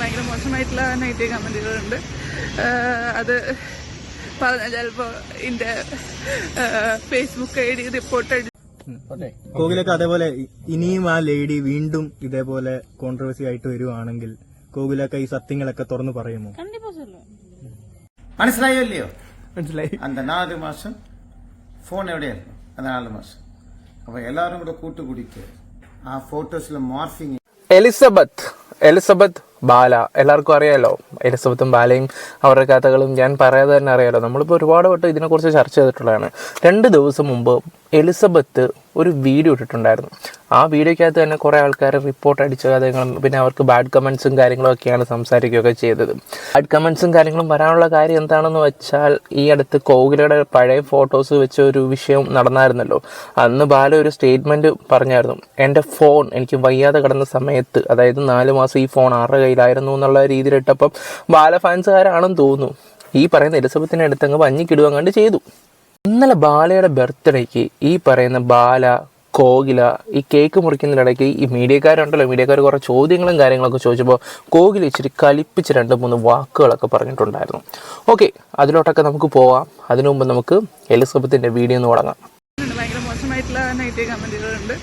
ഭയങ്കര മോശമായിട്ടുള്ള നെഗറ്റീവ് കമൻറ്റുകളുണ്ട്. അത് പറഞ്ഞാൽ ചിലപ്പോൾ എൻ്റെ ഫേസ്ബുക്ക് ഐ ഡി റിപ്പോർട്ട് അടിച്ചു. കോകിലൊക്കെ അതേപോലെ ഇനിയും ആ ലേഡി വീണ്ടും ഇതേപോലെ കോൺട്രവേഴ്സി ആയിട്ട് വരുവാണെങ്കിൽ കോകിലൊക്കെ ഈ സത്യങ്ങളൊക്കെ തുറന്നു പറയുമോ? മനസ്സിലായോ ഇല്ലയോ? മനസ്സിലായി. அந்த 4 மாசம் ഫോൺ എവിടെയായിരുന്നു? അത് 4 മാസം. അപ്പൊ എല്ലാവരും കൂടെ കൂട്ടുകൂടിയിട്ട് ആ ഫോട്ടോസിലെ മോർഫിങ്. എലിസബത്ത് ബാല എല്ലാവർക്കും അറിയാലോ. എലിസബത്തും ബാലയും അവരുടെ കഥകളും ഞാൻ പറയാതെ തന്നെ അറിയാലോ. നമ്മളിപ്പോൾ ഒരുപാട് വട്ടം ഇതിനെക്കുറിച്ച് ചർച്ച ചെയ്തിട്ടുള്ളതാണ്. 2 ദിവസം മുമ്പ് എലിസബത്ത് ഒരു വീഡിയോ ഇട്ടിട്ടുണ്ടായിരുന്നു. ആ വീഡിയോയ്ക്കകത്ത് തന്നെ കുറേ ആൾക്കാർ റിപ്പോർട്ട് അടിച്ച കഥകളും പിന്നെ അവർക്ക് ബാഡ് കമൻസും കാര്യങ്ങളും ഒക്കെയാണ് സംസാരിക്കുകയൊക്കെ ചെയ്തത്. ബാഡ് കമൻസും കാര്യങ്ങളും വരാനുള്ള കാര്യം എന്താണെന്ന് വെച്ചാൽ ഈ അടുത്ത് കോകിലയുടെ പഴയ ഫോട്ടോസ് വെച്ച ഒരു വിഷയം നടന്നായിരുന്നല്ലോ. അന്ന് ബാല ഒരു സ്റ്റേറ്റ്മെൻറ്റ് പറഞ്ഞായിരുന്നു. എൻ്റെ ഫോൺ എനിക്ക് വയ്യാതെ കിടന്ന സമയത്ത്, അതായത് 4 മാസം ഈ ഫോൺ ആരുടെ കയ്യിലായിരുന്നു എന്നുള്ള രീതിയിലിട്ടപ്പം ബാല ഫാൻസുകാരാണെന്ന് തോന്നുന്നു ഈ പറയുന്ന എലിസബത്തിനെ അടുത്തങ്ങ് വഞ്ഞിക്കിടുക കണ്ട് ചെയ്തു. ഇന്നലെ ബാലയുടെ ബർത്ത്ഡേക്ക് ഈ പറയുന്ന ബാല കോകില ഈ കേക്ക് മുറിക്കുന്നതിനിടയ്ക്ക് ഈ മീഡിയക്കാർ കുറേ ചോദ്യങ്ങളും കാര്യങ്ങളൊക്കെ ചോദിച്ചപ്പോൾ കോകില ഇച്ചിരി കലിപ്പിച്ച് 2-3 വാക്കുകളൊക്കെ പറഞ്ഞിട്ടുണ്ടായിരുന്നു. ഓക്കെ, അതിലോട്ടൊക്കെ നമുക്ക് പോവാം. അതിനു മുമ്പ് നമുക്ക് എലിസബത്തിൻ്റെ വീഡിയോ ഒന്ന് തുടങ്ങാം. ഭയങ്കര മോശമായിട്ടുള്ള നെഗറ്റീവ് കമൻറ്റുകളുണ്ട്.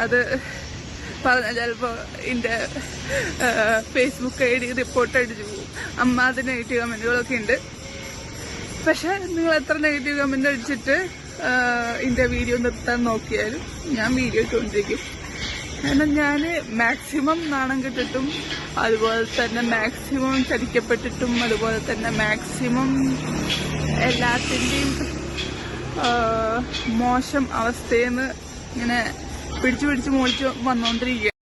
അത് പറഞ്ഞാൽ ചിലപ്പോൾ എൻ്റെ ഫേസ്ബുക്ക് ഐ ഡി റിപ്പോർട്ട് അടിച്ചു പോകും. അമ്മാതിരി നെഗറ്റീവ് കമൻറ്റുകളൊക്കെ ഉണ്ട്. പക്ഷെ നിങ്ങൾ എത്ര നെഗറ്റീവ് കമന്റ് അടിച്ചിട്ട് എൻ്റെ വീഡിയോ നിർത്താൻ നോക്കിയാലും ഞാൻ വീഡിയോ ഇട്ടുകൊണ്ടിരിക്കും. കാരണം ഞാൻ മാക്സിമം നാണം കെട്ടിട്ടും അതുപോലെ തന്നെ മാക്സിമം ചതിക്കപ്പെട്ടിട്ടും അതുപോലെ തന്നെ മാക്സിമം എല്ലാത്തിൻ്റെയും മോശം അവസ്ഥയെന്ന് ഇങ്ങനെ പിടിച്ചു മോളിച്ച് വന്നുകൊണ്ടിരിക്കുക.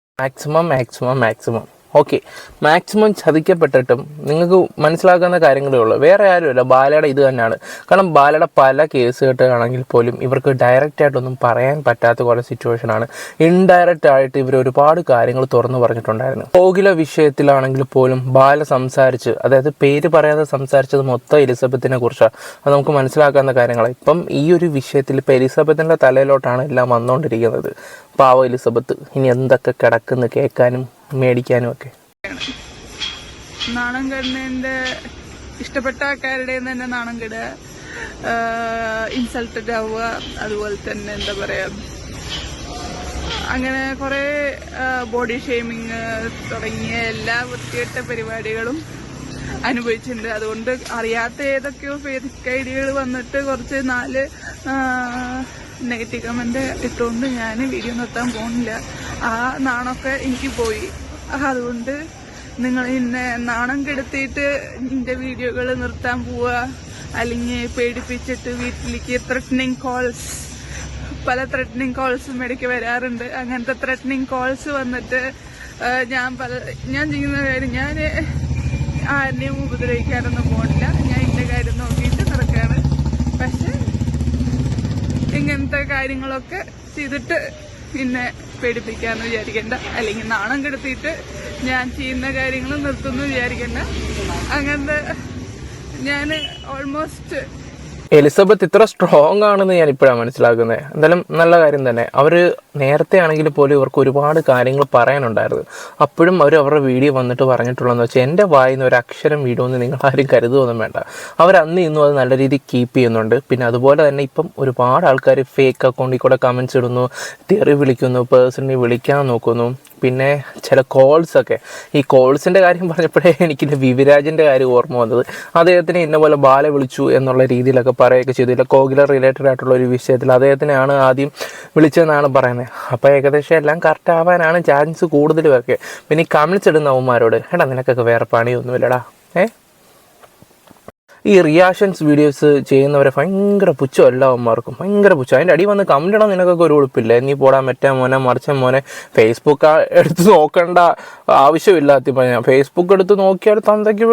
മാക്സിമം ഓക്കെ, മാക്സിമം ചതിക്കപ്പെട്ടിട്ടും നിങ്ങൾക്ക് മനസ്സിലാക്കുന്ന കാര്യങ്ങളേ ഉള്ളൂ. വേറെ ആരുമല്ല, ബാലയുടെ ഇത് തന്നെയാണ്. കാരണം ബാലയുടെ പല കേസ് കെട്ടുകയാണെങ്കിൽ പോലും ഇവർക്ക് ഡയറക്റ്റ് ആയിട്ടൊന്നും പറയാൻ പറ്റാത്ത കുറേ സിറ്റുവേഷനാണ്. ഇൻഡയറക്റ്റ് ആയിട്ട് ഇവർ ഒരുപാട് കാര്യങ്ങൾ തുറന്നു പറഞ്ഞിട്ടുണ്ടായിരുന്നു. കോകില വിഷയത്തിലാണെങ്കിൽ പോലും ബാല സംസാരിച്ച്, അതായത് പേര് പറയാതെ സംസാരിച്ചത് മൊത്തം എലിസബത്തിനെ കുറിച്ചാണ്. അത് നമുക്ക് മനസ്സിലാക്കാവുന്ന കാര്യങ്ങളാണ്. ഇപ്പം ഈ ഒരു വിഷയത്തിൽ ഇപ്പം എലിസബത്തിൻ്റെ തലയിലോട്ടാണ് എല്ലാം വന്നുകൊണ്ടിരിക്കുന്നത്. പാവ എലിസബത്ത് ഇനി എന്തൊക്കെ കിടക്കുന്നു കേൾക്കാനും മേടിക്കാനും ഒക്കെ. നാണം കെടുന്നതിൻ്റെ ഇഷ്ടപ്പെട്ട ആൾക്കാരുടെ തന്നെ നാണം കെടുക, ഇൻസൾട്ടഡ് ആവുക, അതുപോലെ തന്നെ എന്താ പറയുക, അങ്ങനെ കുറേ ബോഡി ഷെയ്മിങ് തുടങ്ങിയ എല്ലാ വൃത്തികെട്ട പരിപാടികളും അനുഭവിച്ചിട്ടുണ്ട്. അതുകൊണ്ട് അറിയാത്ത ഏതൊക്കെയോ ഫേക്ക് ഐഡിയകൾ വന്നിട്ട് കുറച്ച് 4 നെഗറ്റീവ് കമന്റ് ഇട്ടുകൊണ്ട് ഞാൻ വീഡിയോ നിർത്താൻ പോകുന്നില്ല. ആ നാണമൊക്കെ എനിക്ക് പോയി. അതുകൊണ്ട് നിങ്ങൾ എന്നെ നാണം കെടുത്തിയിട്ട് എൻ്റെ വീഡിയോകൾ നിർത്താൻ പോവുക, അല്ലെങ്കിൽ പേടിപ്പിച്ചിട്ട് വീട്ടിലേക്ക് പല ത്രെറ്റനിങ് കോൾസും ഇടയ്ക്ക് വരാറുണ്ട്. അങ്ങനത്തെ ത്രെറ്റനിങ് കോൾസ് വന്നിട്ട് ഞാൻ ചെയ്യുന്ന കാര്യം, ഞാൻ ആരെയും ഉപദ്രവിക്കാനൊന്നും പോകണില്ല. ഞാൻ എൻ്റെ കാര്യം നോക്കിയിട്ട് നടക്കാണ്. പക്ഷെ ഇങ്ങനത്തെ കാര്യങ്ങളൊക്കെ ചെയ്തിട്ട് പിന്നെ പേടിപ്പിക്കാന്ന് വിചാരിക്കണ്ട, അല്ലെങ്കിൽ നാണം കെടുത്തിയിട്ട് ഞാൻ ചെയ്യുന്ന കാര്യങ്ങൾ നിർത്തുന്നു വിചാരിക്കണ്ട. അങ്ങനത്തെ ഞാൻ ഓൾമോസ്റ്റ് എലിസബത്ത് ഇത്ര സ്ട്രോങ് ആണെന്ന് ഞാൻ ഇപ്പോഴാണ് മനസ്സിലാക്കുന്നത്. എന്തായാലും നല്ല കാര്യം തന്നെ. അവർ നേരത്തെ ആണെങ്കിൽ പോലും ഇവർക്ക് ഒരുപാട് കാര്യങ്ങൾ പറയാനുണ്ടായിരുന്നു. അപ്പോഴും അവരുടെ വീഡിയോ വന്നിട്ട് പറഞ്ഞിട്ടുള്ളതെന്ന് വെച്ചാൽ എൻ്റെ വായിന്ന് ഒരു അക്ഷരം വീടുമെന്ന് നിങ്ങൾ ആരും കരുതുമൊന്നും വേണ്ട. അവർ അന്ന് ഇന്നും അത് നല്ല രീതിയിൽ കീപ്പ് ചെയ്യുന്നുണ്ട്. പിന്നെ അതുപോലെ തന്നെ ഇപ്പം ഒരുപാട് ആൾക്കാർ ഫേക്ക് അക്കൗണ്ടിൽ കൂടെ കമൻസ് ഇടുന്നു, തെറി വിളിക്കുന്നു, പേഴ്സണലി വിളിക്കാൻ നോക്കുന്നു. പിന്നെ ചില കോൾസൊക്കെ, ഈ കോൾസിൻ്റെ കാര്യം പറഞ്ഞപ്പോഴേ എനിക്ക് വിവിരാജിൻ്റെ കാര്യം ഓർമ്മ വന്നത്. അദ്ദേഹത്തിന് ഇന്ന പോലെ ബാല വിളിച്ചു എന്നുള്ള രീതിയിലൊക്കെ പറയുകയൊക്കെ ചെയ്തു. ഇല്ല, കോകില റിലേറ്റഡ് ആയിട്ടുള്ള ഒരു വിഷയത്തിൽ അദ്ദേഹത്തിനെയാണ് ആദ്യം വിളിച്ചതെന്നാണ് പറയുന്നത്. അപ്പോൾ ഏകദേശം എല്ലാം കറക്റ്റ് ആവാനാണ് ചാൻസ് കൂടുതലുമൊക്കെ. പിന്നെ ഈ കമൻസ് ഇടുന്ന അവന്മാരോട്, എടാ നിനക്കൊക്കെ വേറെ പണിയൊന്നുമില്ലടാ, ഈ റിയാക്ഷൻസ് വീഡിയോസ് ചെയ്യുന്നവരെ ഭയങ്കര പുച്ഛം, എല്ലാവന്മാർക്കും ഭയങ്കര പുച്ഛം. അതിൻ്റെ അടി വന്ന് കമൻ്റ് ഇടാൻ നിനക്കൊക്കെ ഒരു ഉളുപ്പില്ല. നീ പോടാൻ മറ്റേ മോനെ മറിച്ച മോനെ, ഫേസ്ബുക്ക് എടുത്ത് നോക്കേണ്ട ആവശ്യമില്ലാത്ത ഞാൻ ഫേസ്ബുക്ക് എടുത്ത് നോക്കിയാൽ തന്തയ്ക്ക്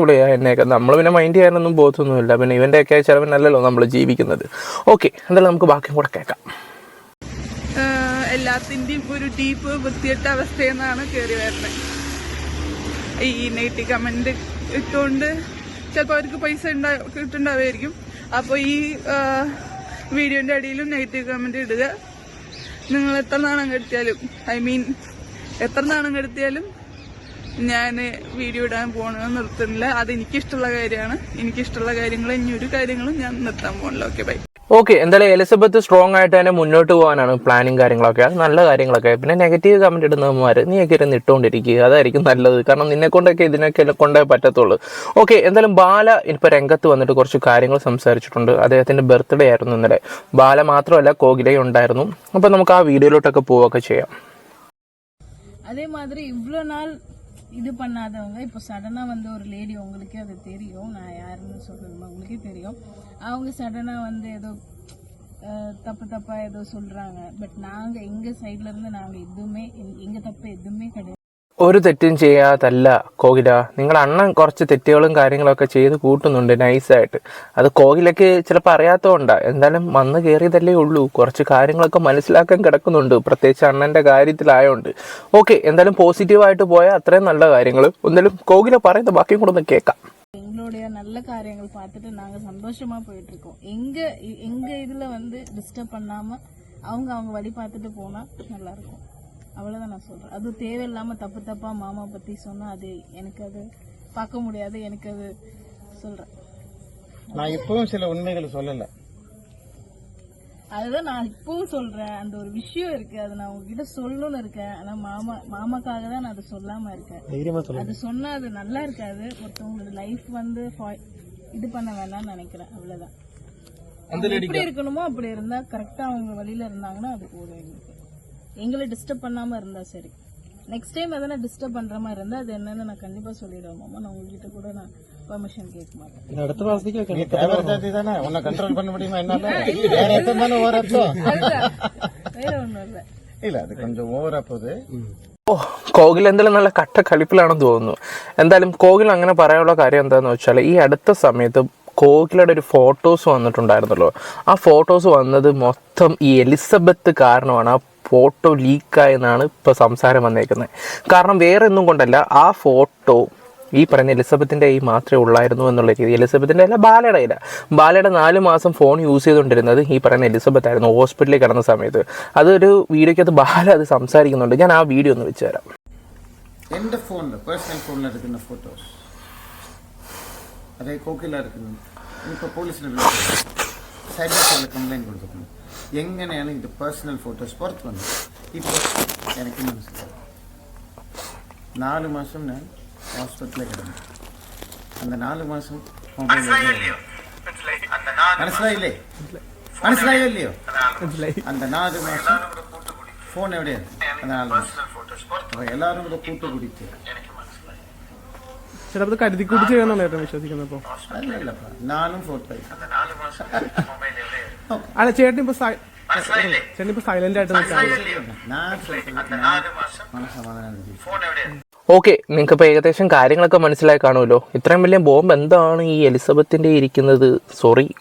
വിളിയാ എന്നെയൊക്കെ. നമ്മൾ പിന്നെ മൈൻഡ് ചെയ്യാനൊന്നും പോകത്തൊന്നുമില്ല. പിന്നെ ഇവൻ്റെയൊക്കെ ചിലവിനല്ലല്ലോ നമ്മൾ ജീവിക്കുന്നത്. ഓക്കെ, എന്തായാലും നമുക്ക് ബാക്കിയും കൂടെ കേൾക്കാം. എല്ലാത്തിൻ്റെയും ഒരു ഡീപ്പ് വൃത്തികെട്ട അവസ്ഥയെന്നാണ് കയറി വരുന്നത്. ഈ നെഗറ്റീവ് കമന്റ് ഇട്ടുകൊണ്ട് ചിലപ്പോൾ അവർക്ക് പൈസ കിട്ടുന്നുണ്ടാവുമായിരിക്കും. അപ്പോൾ ഈ വീഡിയോൻ്റെ അടിയിലും നെഗറ്റീവ് കമന്റ് ഇടുക. നിങ്ങൾ എത്ര നാണം കെടുത്തിയാലും, എത്ര നാണം കെടുത്തിയാലും ഞാൻ വീഡിയോ ഇടാൻ പോകണമെന്ന് നിർത്തുന്നില്ല. അത് എനിക്കിഷ്ടമുള്ള കാര്യമാണ്. എനിക്കിഷ്ടമുള്ള കാര്യങ്ങൾ ഇനി ഒരു കാര്യങ്ങളും ഞാൻ നിർത്താൻ പോകണില്ല. Okay, bye. ഓക്കെ, എന്തായാലും എലിസബത്ത് സ്ട്രോങ് ആയിട്ട് തന്നെ മുന്നോട്ട് പോകാനാണ് പ്ലാനിങ് കാര്യങ്ങളൊക്കെ. അത് നല്ല കാര്യങ്ങളൊക്കെ. പിന്നെ നെഗറ്റീവ് കമന്റ് ഇടുന്നവന്മാർ നീയൊക്കെ ഇരുന്ന് ഇട്ടുകൊണ്ടിരിക്കുക, അതായിരിക്കും നല്ലത്. കാരണം നിന്നെ കൊണ്ടൊക്കെ ഇതിനൊക്കെ കൊണ്ടേ പറ്റത്തുള്ളൂ. ഓക്കെ, എന്തായാലും ബാല ഇപ്പോൾ രംഗത്ത് വന്നിട്ട് കുറച്ച് കാര്യങ്ങൾ സംസാരിച്ചിട്ടുണ്ട്. അദ്ദേഹത്തിന്റെ ബർത്ത്ഡേ ആയിരുന്നു ഇന്നലെ. ബാല മാത്രമല്ല, കോകിലയും ഉണ്ടായിരുന്നു. അപ്പോൾ നമുക്ക് ആ വീഡിയോയിലോട്ടൊക്കെ പോവുകയൊക്കെ ചെയ്യാം. அதே மாதிரி இவ்வளோ நாள் இது பண்ணாதவங்க இப்போ சடனாக வந்து ஒரு லேடி, உங்களுக்கே அது தெரியும், நான் யாருன்னு சொல்றதுமா உங்களுக்கே தெரியும். அவங்க சடனாக வந்து ஏதோ தப்பா ஏதோ சொல்றாங்க. பட் நாங்கள் எங்கள் சைட்ல இருந்து நாங்கள் எதுவுமே எங்கள் தப்பு எதுவுமே கிடையாது. ഒരു തെറ്റും ചെയ്യാതല്ല കോകില. നിങ്ങൾ അണ്ണൻ കുറച്ച് തെറ്റുകളും കാര്യങ്ങളൊക്കെ ചെയ്ത് കൂട്ടുന്നുണ്ട് നൈസായിട്ട്. അത് കോകിലയ്ക്ക് ചിലപ്പോൾ അറിയാത്തതുകൊണ്ടാണ്. എന്തായാലും വന്ന് കയറിയതല്ലേ ഉള്ളൂ. കുറച്ച് കാര്യങ്ങളൊക്കെ മനസ്സിലാക്കാൻ കിടക്കുന്നുണ്ട്, പ്രത്യേകിച്ച് അണ്ണൻ്റെ കാര്യത്തിലായതുകൊണ്ട്. ഓക്കെ, എന്തായാലും പോസിറ്റീവായിട്ട് പോയാൽ അത്രയും നല്ല കാര്യങ്ങൾ. എന്തായാലും കോകില പറയുന്ന ബാക്കിയും കൂടെ ഒന്ന് കേൾക്കാം. எங்களுடைய நல்ல காரியங்கள் பார்த்துட்டு நாங்கள் சந்தோஷமா போயிட்டு இருக்கோம். எங்க இதுல வந்து டிஸ்டர்ப் பண்ணாம அவங்க வழி பார்த்துட்டு போனா நல்லா இருக்கும். அவ்வளவுதான் நான் சொல்றேன். அது தேவையில்லாம தப்பா மாமா பத்தி சொன்னா அது எனக்கு அது பார்க்க முடியாது. எனக்கு அது சொல்றேன். நான் இப்பவும் சில உண்மைகளை சொல்லல. அதுதான் நான் இப்பவும் சொல்றேன். அந்த ஒரு விஷயம் இருக்கு, அது நான் உங்ககிட்ட சொல்லணும்னு இருக்கேன். ஆனா மாமாக்காக தான் நான் அதை சொல்லாம இருக்கேன். அது சொன்னா அது நல்லா இருக்காது. ஒருத்தவங்களோட லைஃப் வந்து இது பண்ண வேண்டாம்னு நினைக்கிறேன். அவ்வளவுதான். எப்படி இருக்கணுமோ அப்படி இருந்தா கரெக்டா அவங்க வழியில இருந்தாங்கன்னா அது போதும். எங்களை டிஸ்டர்ப் பண்ணாம இருந்தா சரி. நெக்ஸ்ட் டைம் எதனா டிஸ்டர்ப் பண்ற மாதிரி இருந்தா அது என்னன்னு நான் கண்டிப்பா சொல்லிடுவேன் மாமா. நான் உங்ககிட்ட கூட நான் பெர்மிஷன் கேட்க மாட்டேன். அடுத்த வாரத்துக்கு தானே உன்னை கண்ட்ரோல் பண்ண முடியுமா? என்னால வேற எத்தனை தானே ஓவரா வேற ஒண்ணும் இல்ல. இல்ல, அது கொஞ்சம் ஓவரா போகுது. കോകിൽ എന്തായാലും നല്ല കട്ട കളിപ്പിലാണെന്ന് തോന്നുന്നു. എന്തായാലും കോകിൽ അങ്ങനെ പറയാനുള്ള കാര്യം എന്താണെന്ന് വെച്ചാൽ, ഈ അടുത്ത സമയത്ത് കോകിലയുടെ ഒരു ഫോട്ടോസ് വന്നിട്ടുണ്ടായിരുന്നല്ലോ. ആ ഫോട്ടോസ് വന്നത് മൊത്തം ഈ എലിസബത്ത് കാരണമാണ്. ആ ഫോട്ടോ ലീക്കായെന്നാണ് ഇപ്പോൾ സംസാരം വന്നേക്കുന്നത്. കാരണം വേറെ ഒന്നും കൊണ്ടല്ല, ആ ഫോട്ടോ ഈ പറയുന്ന എലിസബത്തിൻ്റെ കയ്യിൽ മാത്രമേ ഉള്ളായിരുന്നു എന്നുള്ള രീതി. എലിസബത്തിൻ്റെ അല്ല, ബാലയുടെ 4 മാസം ഫോൺ യൂസ് ചെയ്തുകൊണ്ടിരുന്നത് ഈ പറയുന്ന എലിസബത്ത് ആയിരുന്നു, ഹോസ്പിറ്റലിൽ കിടന്ന സമയത്ത്. അതൊരു വീഡിയോയ്ക്കകത്ത് ബാല അത് സംസാരിക്കുന്നുണ്ട്. ഞാൻ ആ വീഡിയോ ഒന്ന് വെച്ച് തരാം. എൻ്റെ ഫോണിൽ, പേഴ്സണൽ ഫോണിൽ എടുക്കുന്ന ഫോട്ടോസ് അതേ കോക്കില എടുക്കുന്നത്. ഇപ്പോൾ പോലീസിൽ സൈബർ സെല്ലിൽ കംപ്ലൈൻറ്റ് കൊടുത്തിട്ടുണ്ട്. എങ്ങനെയാണ് ഇത് പേഴ്സണൽ ഫോട്ടോസ് പുറത്ത് വന്നത്? ഇപ്പോൾ എനിക്ക് മനസ്സിലായി. 4 മാസം ഞാൻ ഹോസ്പിറ്റലിൽ കിടന്നു. அந்த 4 മാസം മനസ്സിലായില്ലയോ? മനസ്സിലായില്ലയോ? அந்த 4 മാസം ഫോൺ എവിടെയാണ്? அந்த 4 മാസം അപ്പോൾ എല്ലാവരും കൂടെ കൂട്ടുകൂടിയിട്ട് ചിലപ്പോൾ കരുതിക്കൂടി ചെയ്യാനാണ് ഏറ്റവും വിശ്വസിക്കുന്നത്. അല്ലല്ലപ്പാ, ഞാനും ഫോട്ടോ അല്ല, ചേട്ടൻ ഇപ്പൊ സൈലന്റ് ആയിട്ട് മനസ്സമാധാനം. ഓക്കെ, നിങ്ങൾക്കിപ്പോൾ ഏകദേശം കാര്യങ്ങളൊക്കെ മനസ്സിലായി കാണുമല്ലോ. ഇത്രയും വലിയ ബോംബ് എന്താണ് ഈ എലിസബത്തിൻ്റെ ഇരിക്കുന്നത്,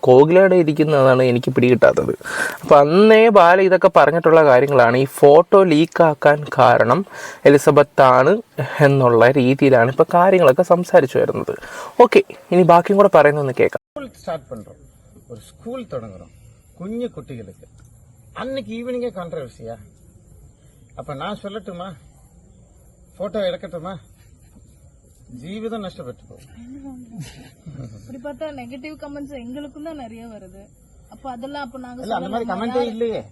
കോകിലയുടെ ഇരിക്കുന്നതാണ് എനിക്ക് പിടികിട്ടാത്തത്. അപ്പോൾ അന്നേ ബാല ഇതൊക്കെ പറഞ്ഞിട്ടുള്ള കാര്യങ്ങളാണ്. ഈ ഫോട്ടോ ലീക്കാക്കാൻ കാരണം എലിസബത്താണ് എന്നുള്ള രീതിയിലാണ് ഇപ്പോൾ കാര്യങ്ങളൊക്കെ സംസാരിച്ചു വരുന്നത്. ഓക്കെ, ഇനി ബാക്കിയും കൂടെ പറയുന്നൊന്ന് കേൾക്കാം. ஸ்டார்ட் பண்றோம், ஒரு ஸ்கூல் தொடங்குறோம் குഞ്ഞു குட்டிகளுக்கு. அன்னைக்கு ஈவினிங்கே கான்ட்ரவர்சியா? அப்ப நான் சொல்லட்டுமா? போட்டோ எடுக்கட்டுமா? ஜீவிதம் நஷ்டப்பட்டு போகும். இப்படி பார்த்தா நெகட்டிவ் கமெண்ட்ஸ் எங்களுக்கும் தான் நிறைய வருது. அப்ப அதெல்லாம் அப்ப நாங்க இல்ல, அந்த மாதிரி கமெண்டே இல்லையே.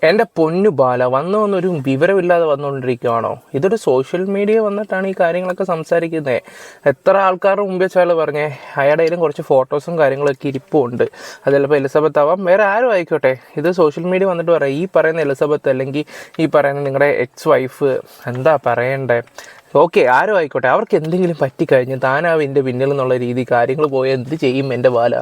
എൻ്റെ പൊന്നു ബാല വന്നൊരു വിവരമില്ലാതെ വന്നുകൊണ്ടിരിക്കുകയാണോ? ഇതൊരു സോഷ്യൽ മീഡിയ വന്നിട്ടാണ് ഈ കാര്യങ്ങളൊക്കെ സംസാരിക്കുന്നത്. എത്ര ആൾക്കാരുടെ മുമ്പ് വെച്ചാൽ പറഞ്ഞേ, അയാളുടെ കയ്യിലും കുറച്ച് ഫോട്ടോസും കാര്യങ്ങളൊക്കെ ഇരിപ്പുണ്ട്. അത് ചിലപ്പോൾ എലിസബത്ത് ആവാം, വേറെ ആരും ആയിക്കോട്ടെ. ഇത് സോഷ്യൽ മീഡിയ വന്നിട്ട് പറയാം, ഈ പറയുന്ന എലിസബത്ത് അല്ലെങ്കിൽ ഈ പറയുന്ന നിങ്ങളുടെ എക്സ് വൈഫ് എന്താ പറയണ്ടേ, ഓക്കെ ആരും ആയിക്കോട്ടെ, അവർക്ക് എന്തെങ്കിലും പറ്റിക്കഴിഞ്ഞ് താനാവും എൻ്റെ പിന്നിൽ എന്നുള്ള രീതി കാര്യങ്ങൾ പോയാൽ എന്ത് ചെയ്യും എൻ്റെ ബാല?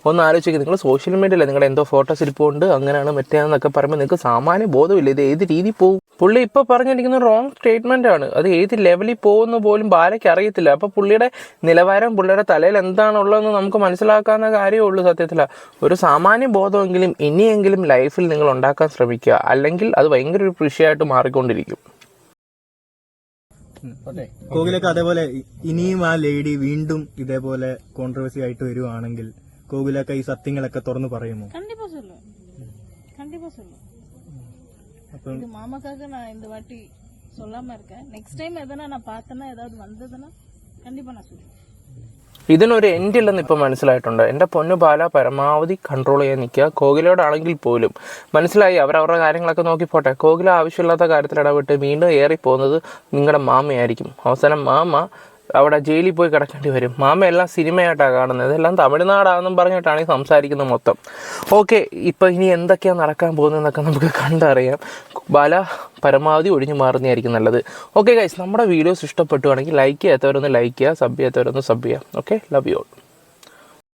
ഒന്ന് ആലോചിക്കുക. നിങ്ങൾ സോഷ്യൽ മീഡിയയിൽ നിങ്ങളുടെ എന്തോ ഫോട്ടോസ് ഇരിപ്പുണ്ട്, അങ്ങനെയാണ് മറ്റേന്നൊക്കെ പറയുമ്പോൾ നിങ്ങൾക്ക് സാമാന്യ ബോധമില്ല ഇത് ഏത് രീതി പോകും. പുള്ളി ഇപ്പോൾ പറഞ്ഞിരിക്കുന്ന റോങ് സ്റ്റേറ്റ്മെൻ്റ് ആണ്. അത് ഏത് ലെവലിൽ പോകുന്ന പോലും ബാലയ്ക്ക് അറിയത്തില്ല. അപ്പോൾ പുള്ളിയുടെ നിലവാരം, പുള്ളിയുടെ തലയിൽ എന്താണുള്ളതെന്ന് നമുക്ക് മനസ്സിലാക്കാവുന്ന കാര്യമേ ഉള്ളൂ. സത്യത്തില ഒരു സാമാന്യ ബോധമെങ്കിലും ഇനിയെങ്കിലും ലൈഫിൽ നിങ്ങൾ ഉണ്ടാക്കാൻ ശ്രമിക്കുക, അല്ലെങ്കിൽ അത് ഭയങ്കര ഒരു കൃഷിയായിട്ട് മാറിക്കൊണ്ടിരിക്കും. കോകിലൊക്കെ അതേപോലെ ഇനിയും ആ ലേഡി വീണ്ടും ഇതേപോലെ കോൺട്രവേഴ്സി ആയിട്ട് വരുവാണെങ്കിൽ കോകിലൊക്കെ ഈ സത്യങ്ങളൊക്കെ തുറന്നു പറയുമോ? கண்டிப்பா சொல்லுவேன். இது மாமாக்காக நான் இந்த வாட்டி சொல்லாம இருக்கேன். நெக்ஸ்ட் டைம் எதனா நான் பார்த்தேன்னா ஏதாவது வந்ததுன்னா கண்டிப்பா நான் சொல்லுவேன். ഇതിനൊരു എൻഡില്ലെന്ന് ഇപ്പോൾ മനസ്സിലായിട്ടുണ്ട്. എൻ്റെ പൊന്നു ബാല പരമാവധി കൺട്രോൾ ചെയ്യാൻ നിൽക്കുക. കോകിലയോടാണെങ്കിൽ പോലും മനസ്സിലായി, അവരവരുടെ കാര്യങ്ങളൊക്കെ നോക്കിപ്പോട്ടെ. കോകില ആവശ്യമില്ലാത്ത കാര്യത്തിൽ ഇടപെട്ട് വീണ്ടും ഏറിപ്പോകുന്നത് നിങ്ങളുടെ മാമയായിരിക്കും. അവസാനം മാമ അവിടെ ജയിലിൽ പോയി കിടക്കേണ്ടി വരും. മാമ എല്ലാം സിനിമയായിട്ടാണ് കാണുന്നത്, ഇതെല്ലാം തമിഴ്നാടാണെന്നും പറഞ്ഞിട്ടാണ് ഈ സംസാരിക്കുന്നത് മൊത്തം. ഓക്കെ, ഇപ്പോൾ ഇനി എന്തൊക്കെയാണ് നടക്കാൻ പോകുന്നതെന്നൊക്കെ നമുക്ക് കണ്ടറിയാം. ബാല പരമാവധി ഒഴിഞ്ഞു മാറുന്നതായിരിക്കും നല്ലത്. ഓക്കെ ഗൈസ്, നമ്മുടെ വീഡിയോസ് ഇഷ്ടപ്പെട്ടുവാണെങ്കിൽ ലൈക്ക് ചെയ്യാത്തവരൊന്ന് ലൈക്ക് ചെയ്യുക, സബ് ചെയ്യാത്തവരൊന്ന് സബ് ചെയ്യുക. Okay, love you all.